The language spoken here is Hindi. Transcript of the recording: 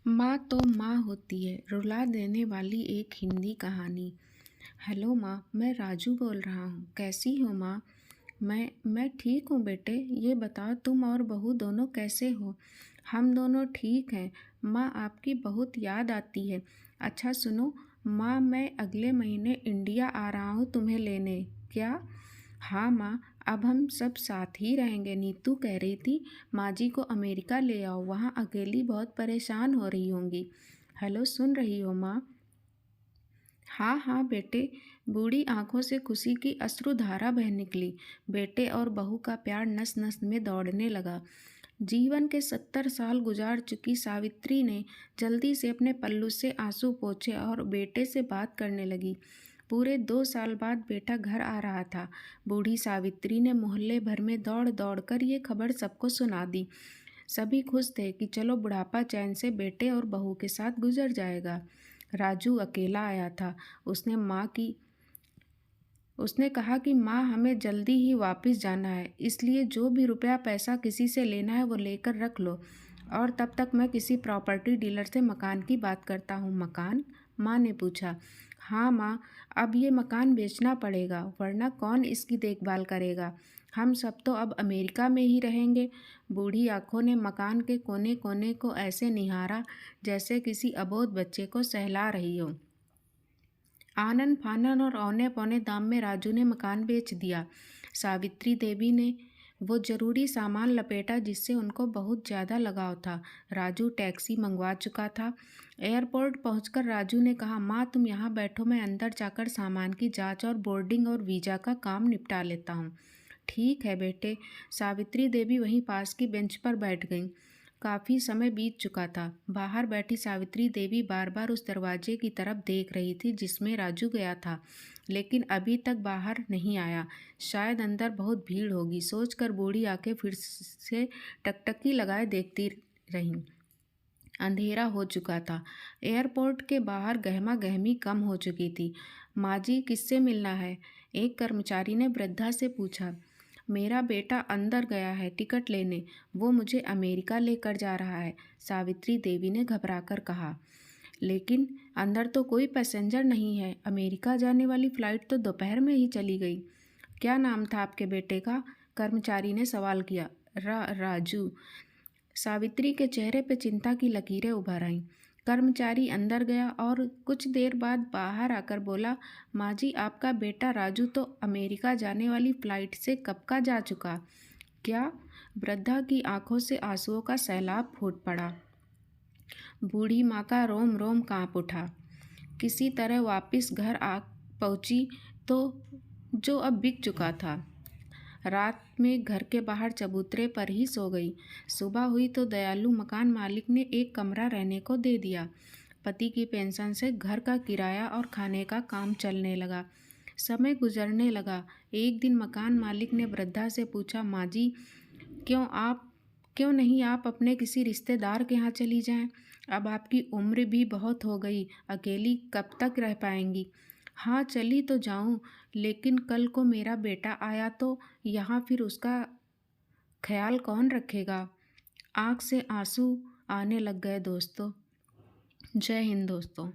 माँ तो माँ होती है, रुला देने वाली एक हिंदी कहानी। हेलो माँ, मैं राजू बोल रहा हूँ। कैसी हो माँ? मैं ठीक हूँ बेटे। ये बताओ तुम और बहू दोनों कैसे हो? हम दोनों ठीक हैं माँ, आपकी बहुत याद आती है। अच्छा सुनो माँ, मैं अगले महीने इंडिया आ रहा हूँ तुम्हें लेने। क्या? हाँ माँ, अब हम सब साथ ही रहेंगे। नीतू कह रही थी माँ जी को अमेरिका ले आओ, वहाँ अकेली बहुत परेशान हो रही होंगी। हेलो, सुन रही हो माँ? हाँ हाँ बेटे। बूढ़ी आंखों से खुशी की अश्रुधारा बह निकली। बेटे और बहू का प्यार नस नस में दौड़ने लगा। जीवन के 70 साल गुजार चुकी सावित्री ने जल्दी से अपने पल्लू से आंसू पोंछे और बेटे से बात करने लगी। पूरे 2 साल बाद बेटा घर आ रहा था। बूढ़ी सावित्री ने मोहल्ले भर में दौड़ दौड़ कर ये खबर सबको सुना दी। सभी खुश थे कि चलो बुढ़ापा चैन से बेटे और बहू के साथ गुजर जाएगा। राजू अकेला आया था। उसने कहा कि माँ, हमें जल्दी ही वापस जाना है, इसलिए जो भी रुपया पैसा किसी से लेना है वो लेकर रख लो, और तब तक मैं किसी प्रॉपर्टी डीलर से मकान की बात करता हूँ। मकान? माँ ने पूछा। हाँ माँ, अब ये मकान बेचना पड़ेगा, वरना कौन इसकी देखभाल करेगा? हम सब तो अब अमेरिका में ही रहेंगे। बूढ़ी आंखों ने मकान के कोने कोने को ऐसे निहारा जैसे किसी अबोध बच्चे को सहला रही हो। आनन फानन और औने पौने दाम में राजू ने मकान बेच दिया। सावित्री देवी ने वो जरूरी सामान लपेटा जिससे उनको बहुत ज़्यादा लगाव था। राजू टैक्सी मंगवा चुका था। एयरपोर्ट पहुंचकर राजू ने कहा, माँ तुम यहाँ बैठो, मैं अंदर जाकर सामान की जांच और बोर्डिंग और वीज़ा का काम निपटा लेता हूँ। ठीक है बेटे। सावित्री देवी वहीं पास की बेंच पर बैठ गईं। काफ़ी समय बीत चुका था। बाहर बैठी सावित्री देवी बार बार उस दरवाजे की तरफ देख रही थी जिसमें राजू गया था, लेकिन अभी तक बाहर नहीं आया। शायद अंदर बहुत भीड़ होगी, सोचकर बूढ़ी आंखें फिर से टकटकी लगाए देखती रहीं। अंधेरा हो चुका था। एयरपोर्ट के बाहर गहमा गहमी कम हो चुकी थी। माँ जी, किससे मिलना है? एक कर्मचारी ने वृद्धा से पूछा। मेरा बेटा अंदर गया है टिकट लेने, वो मुझे अमेरिका लेकर जा रहा है, सावित्री देवी ने घबराकर कहा। लेकिन अंदर तो कोई पैसेंजर नहीं है, अमेरिका जाने वाली फ़्लाइट तो दोपहर में ही चली गई। क्या नाम था आपके बेटे का? कर्मचारी ने सवाल किया। राजू। सावित्री के चेहरे पे चिंता की लकीरें उभर आईं। कर्मचारी अंदर गया और कुछ देर बाद बाहर आकर बोला, माँ जी, आपका बेटा राजू तो अमेरिका जाने वाली फ़्लाइट से कब का जा चुका। क्या? वृद्धा की आंखों से आंसुओं का सैलाब फूट पड़ा। बूढ़ी माँ का रोम रोम कांप उठा। किसी तरह वापस घर आ पहुँची तो जो अब बिक चुका था। रात में घर के बाहर चबूतरे पर ही सो गई। सुबह हुई तो दयालु मकान मालिक ने एक कमरा रहने को दे दिया। पति की पेंशन से घर का किराया और खाने का काम चलने लगा। समय गुजरने लगा। एक दिन मकान मालिक ने वृद्धा से पूछा, माँ जी, क्यों नहीं आप अपने किसी रिश्तेदार के यहाँ चली जाएं? अब आपकी उम्र भी बहुत हो गई, अकेली कब तक रह पाएंगी? हाँ, चली तो जाऊं, लेकिन कल को मेरा बेटा आया तो यहाँ फिर उसका ख्याल कौन रखेगा? आँख से आंसू आने लग गए दोस्तों। जय हिंद दोस्तों।